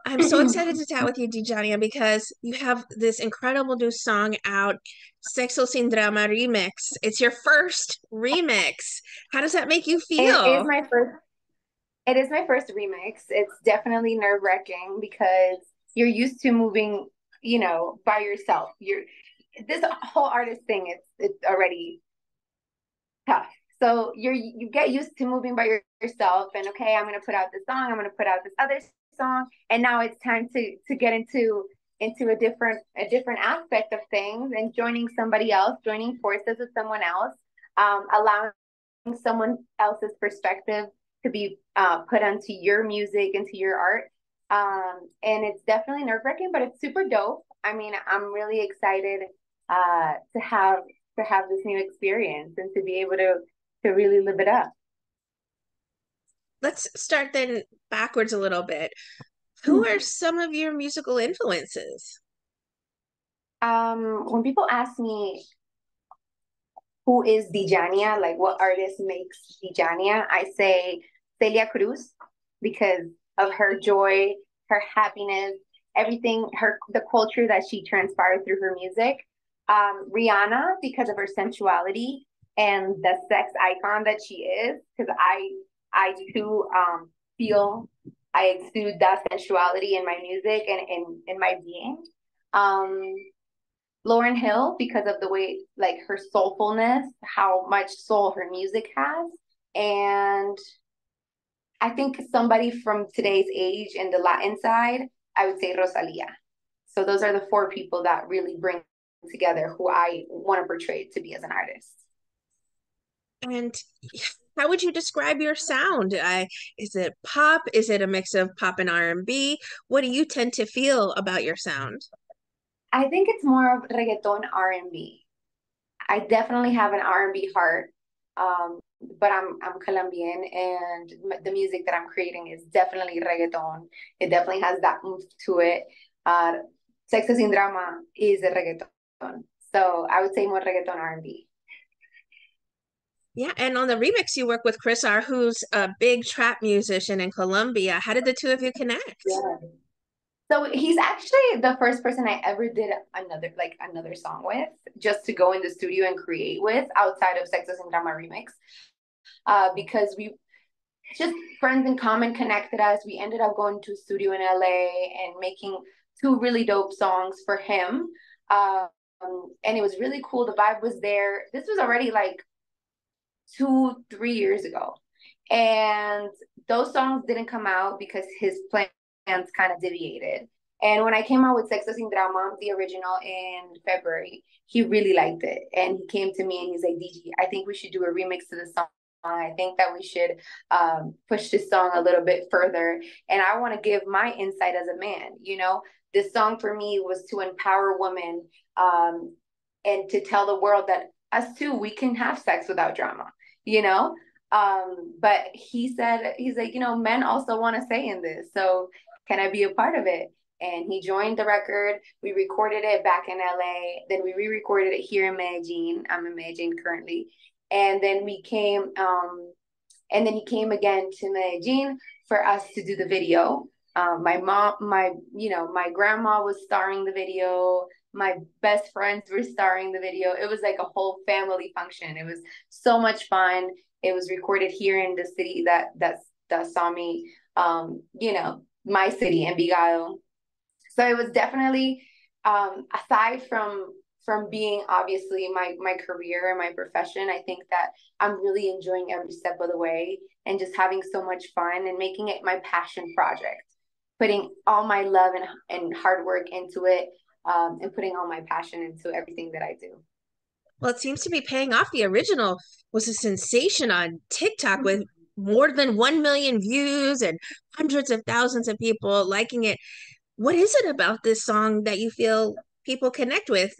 I'm so excited to chat with you, Digiannia, because you have this incredible new song out, Sexo Sin Drama remix. It's your first remix. How does that make you It is feel? my first it is my first remix. It's definitely nerve-wracking because you're used to moving, by yourself. You're this whole artist thing, it's already tough. So you get used to moving by yourself and okay, I'm gonna put out this song, I'm gonna put out this other song, and now it's time to get into a different aspect of things and joining somebody else, joining forces with someone else, allowing someone else's perspective to be put onto your music, into your art. And it's definitely nerve wracking, but it's super dope. I mean, I'm really excited to have this new experience and to be able to really live it up. Let's start then backwards a little bit. Who are some of your musical influences? When people ask me who is Digiannia, like what artist makes Digiannia, I say Celia Cruz because of her joy, her happiness, everything, the culture that she transpired through her music. Rihanna because of her sensuality and the sex icon that she is, because I too feel I exude that sensuality in my music and in my being. Um, Lauren Hill because of the way like her soulfulness, how much soul her music has. And I think somebody from today's age in the Latin side, I would say Rosalia. So those are the four people that really bring together who I want to portray to be as an artist. And how would you describe your sound? Is it pop? Is it a mix of pop and R&B? What do you tend to feel about your sound? I think it's more of reggaeton R&B. I definitely have an R&B heart, but I'm Colombian, and the music that I'm creating is definitely reggaeton. It definitely has that oomph to it. Uh, Sexo Sin Drama is a reggaeton, so I would say more reggaeton R&B. Yeah, and on the remix, you work with Chris R, who's a big trap musician in Colombia. How did the two of you connect? Yeah. So he's actually the first person I ever did another song with, just to go in the studio and create with outside of Sexo Sin Drama remix. Because we just friends in common connected us. We ended up going to a studio in LA and making two really dope songs for him. Um, and it was really cool. The vibe was there. This was already like 2, 3 years ago. And those songs didn't come out because his plans kind of deviated. And when I came out with Sexo Sin Drama, the original in February, he really liked it. And he came to me and he's like, DG, I think we should do a remix to the song. I think that we should push this song a little bit further. And I want to give my insight as a man. This song for me was to empower women, and to tell the world that us too, we can have sex without drama, you know? But he said, he's like, men also want to say in this. So can I be a part of it? And he joined the record. We recorded it back in LA. Then we re-recorded it here in Medellin. I'm in Medellin currently. And then and then he came again to Medellin for us to do the video. My mom, my grandma was starring the video. My best friends were starring the video. It was like a whole family function. It was so much fun. It was recorded here in the city that saw me, my city, Envigado. So it was definitely, aside from being obviously my career and my profession, I think that I'm really enjoying every step of the way and just having so much fun and making it my passion project, putting all my love and hard work into it, and putting all my passion into everything that I do. Well, it seems to be paying off. The original was a sensation on TikTok with more than 1 million views and hundreds of thousands of people liking it. What is it about this song that you feel people connect with?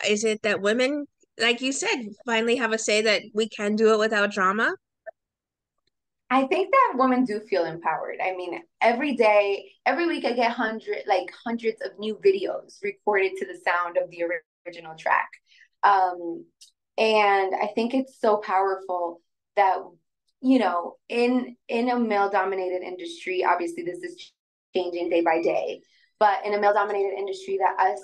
Is it that women, like you said, finally have a say that we can do it without drama? I think that women do feel empowered. I mean, every day, every week, I get hundreds of new videos recorded to the sound of the original track. Um, and I think it's so powerful that in a male dominated industry, obviously this is changing day by day. But in a male dominated industry, that us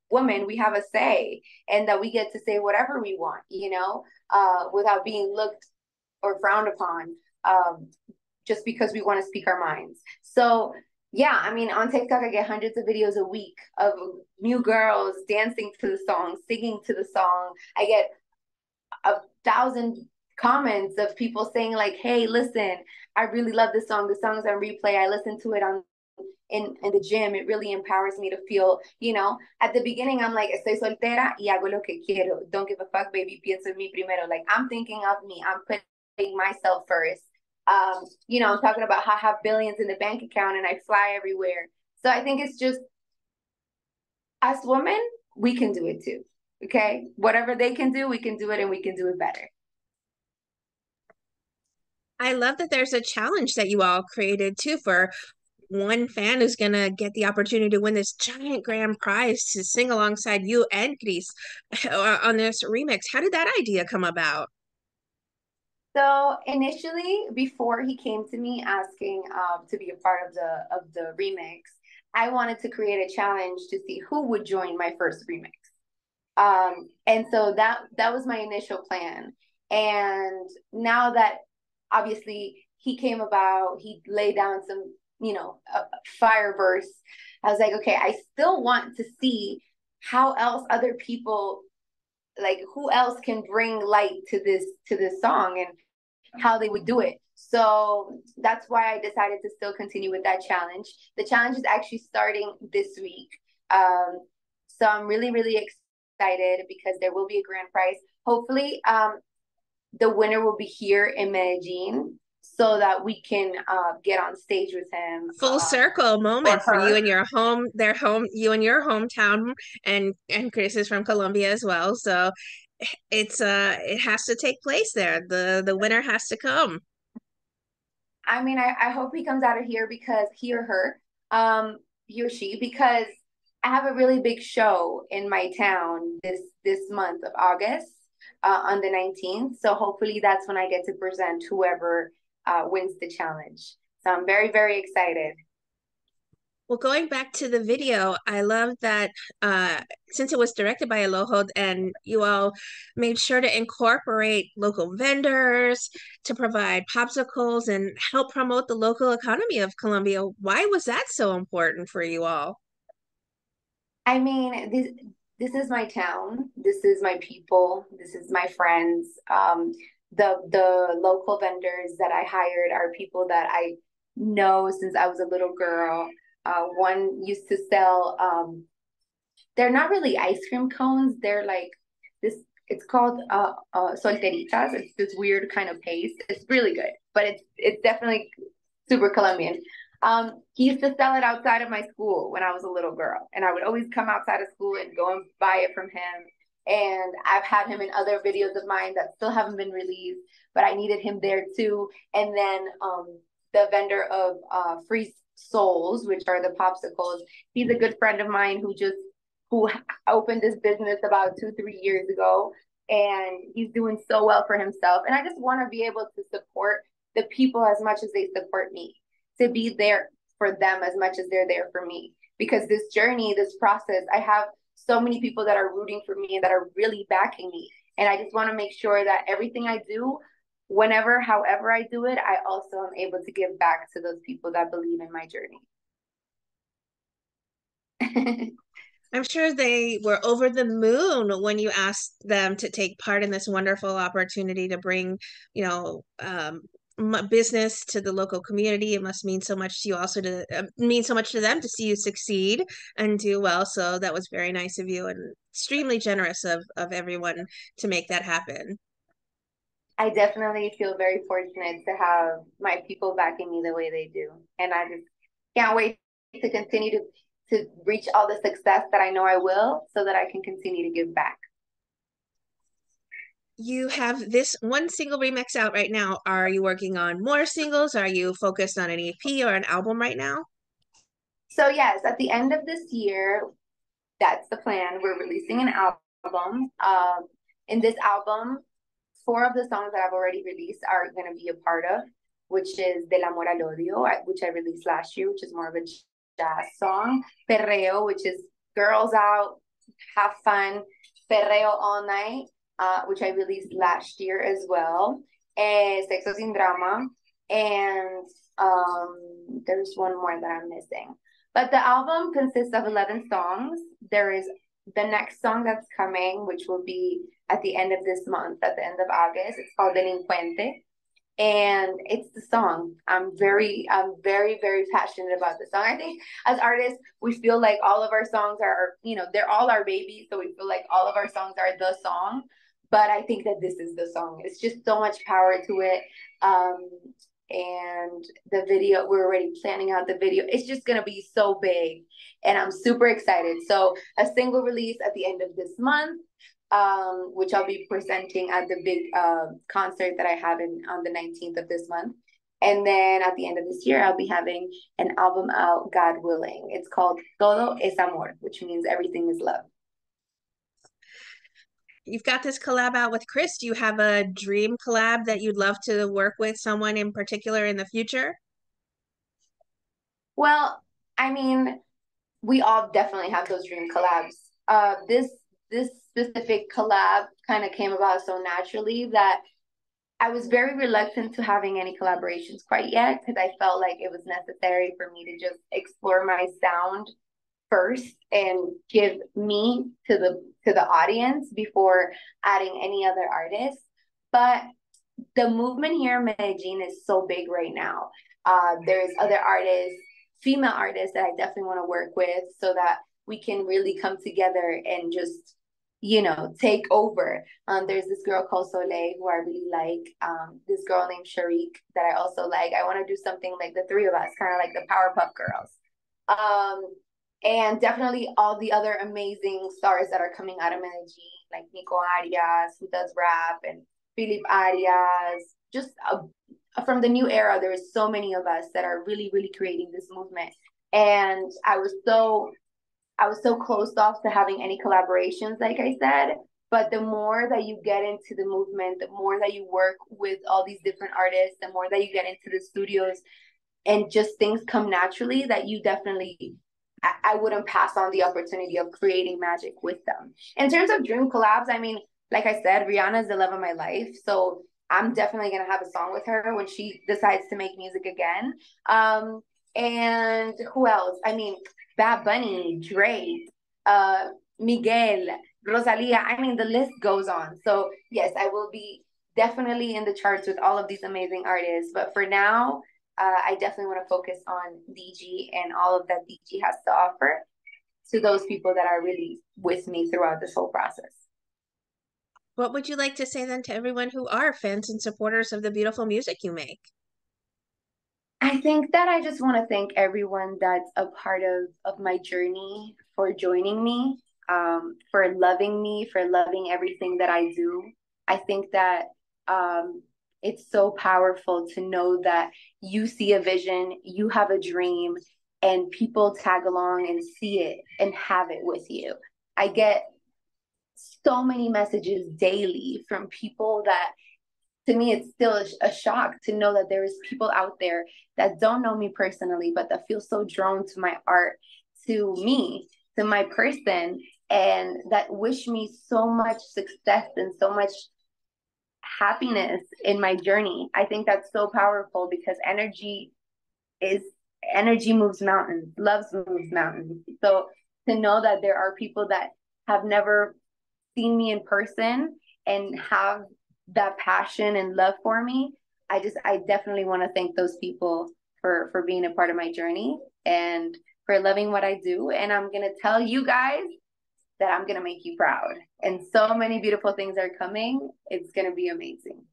women, we have a say, and that we get to say whatever we want, without being looked or frowned upon, just because we want to speak our minds. So yeah, I mean, on TikTok, I get hundreds of videos a week of new girls dancing to the song, singing to the song. I get 1,000 comments of people saying like, "Hey, listen, I really love this song. The song's on replay. I listen to it on in the gym. It really empowers me to feel, at the beginning, I'm like, estoy soltera y hago lo que quiero. Don't give a fuck, baby. Pienso en mí primero. Like, I'm thinking of me. I'm putting myself first. I'm talking about how I have billions in the bank account and I fly everywhere. So I think it's just us women, we can do it too. Okay. Whatever they can do, we can do it, and we can do it better. I love that there's a challenge that you all created too for one fan who's gonna get the opportunity to win this giant grand prize to sing alongside you and Chris on this remix. How did that idea come about? So initially, before he came to me asking to be a part of the remix, I wanted to create a challenge to see who would join my first remix. And so that was my initial plan. And now that obviously he came about, he laid down some, fire bursts. I was like, okay, I still want to see how else other people, like, who else can bring light to this song and how they would do it. So that's why I decided to still continue with that challenge. The challenge is actually starting this week. So I'm really, really excited because there will be a grand prize. Hopefully, the winner will be here in Medellin so that we can get on stage with him. Full circle Or moment for you her. and your home, their home, you and your hometown, and Chris is from Colombia as well. So it has to take place there. The winner has to come. I mean, I hope he comes out of here because he or her, he or she, because I have a really big show in my town this month of August, on the 19th. So hopefully that's when I get to present whoever wins the challenge. So I'm very, very excited. Well, going back to the video, I love that since it was directed by Aloho and you all made sure to incorporate local vendors to provide popsicles and help promote the local economy of Colombia. Why was that so important for you all? I mean, this is my town. This is my people. This is my friends. The local vendors that I hired are people that I know since I was a little girl. One used to sell. They're not really ice cream cones. They're like this. It's called solteritas. It's this weird kind of paste. It's really good, but it's definitely super Colombian. He used to sell it outside of my school when I was a little girl, and I would always come outside of school and go and buy it from him. And I've had him in other videos of mine that still haven't been released, but I needed him there too. And then the vendor of free souls, which are the popsicles, he's a good friend of mine who opened this business about 2, 3 years ago, and he's doing so well for himself. And I just want to be able to support the people as much as they support me, to be there for them as much as they're there for me. Because this journey, this process, I have so many people that are rooting for me and that are really backing me. And I just want to make sure that everything I do, whenever, however I do it, I also am able to give back to those people that believe in my journey. I'm sure they were over the moon when you asked them to take part in this wonderful opportunity to bring, business to the local community. It must mean so much to you also to mean so much to them to see you succeed and do well. So that was very nice of you and extremely generous of everyone to make that happen. I definitely feel very fortunate to have my people backing me the way they do. And I just can't wait to continue to reach all the success that I know I will so that I can continue to give back. You have this one single remix out right now. Are you working on more singles? Are you focused on an EP or an album right now? So yes, at the end of this year, that's the plan. We're releasing an album. In this album, 4 of the songs that I've already released are going to be a part of, which is Del Amor al Odio, which I released last year, which is more of a jazz song, Perreo, which is girls out, have fun, Perreo all night, which I released last year as well, and Sexo Sin Drama, and there's one more that I'm missing. But the album consists of 11 songs. There is the next song that's coming, which will be at the end of this month, at the end of August. It's called Delincuente. And it's the song. I'm very, very passionate about the song. I think as artists, we feel like all of our songs are, they're all our babies. So we feel like all of our songs are the song. But I think that this is the song. It's just so much power to it. And the video, we're already planning out the video. It's just gonna be so big, and I'm super excited. So a single release at the end of this month, which I'll be presenting at the big concert that I have on the 19th of this month. And then at the end of this year, I'll be having an album out, God willing. It's called Todo es Amor, which means everything is love. You've got this collab out with Chris. Do you have a dream collab that you'd love to work with someone in particular in the future? Well, I mean, we all definitely have those dream collabs. This specific collab kind of came about so naturally that I was very reluctant to having any collaborations quite yet because I felt like it was necessary for me to just explore my sound first and give me to the audience before adding any other artists. But the movement here in Medellin is so big right now. There's other artists, female artists that I definitely want to work with so that we can really come together and just, take over. There's this girl called Soleil who I really like. This girl named Sharik that I also like. I want to do something like the three of us, kind of like the Powerpuff Girls. And definitely all the other amazing stars that are coming out of Medellin, like Nico Arias, who does rap, and Philip Arias. Just from the new era, there is so many of us that are really, really creating this movement. And I was so closed off to having any collaborations, like I said. But the more that you get into the movement, the more that you work with all these different artists, the more that you get into the studios, and just things come naturally that you definitely, I wouldn't pass on the opportunity of creating magic with them. In terms of dream collabs, I mean, like I said, Rihanna is the love of my life. So I'm definitely going to have a song with her when she decides to make music again. And who else? I mean, Bad Bunny, Drake, Miguel, Rosalia. I mean, the list goes on. So yes, I will be definitely in the charts with all of these amazing artists. But for now, I definitely want to focus on DG and all of that DG has to offer to those people that are really with me throughout this whole process. What would you like to say then to everyone who are fans and supporters of the beautiful music you make? I think that I just want to thank everyone that's a part of my journey for joining me, for loving me, for loving everything that I do. I think that it's so powerful to know that you see a vision, you have a dream, and people tag along and see it and have it with you. I get so many messages daily from people that to me it's still a shock to know that there is people out there that don't know me personally but that feel so drawn to my art, to me, to my person, and that wish me so much success and so much happiness in my journey. I think that's so powerful because is energy moves mountains, love moves mountains. So to know that there are people that have never seen me in person and have that passion and love for me, I definitely want to thank those people for being a part of my journey and for loving what I do. And I'm gonna tell you guys that I'm gonna make you proud. And so many beautiful things are coming. It's gonna be amazing.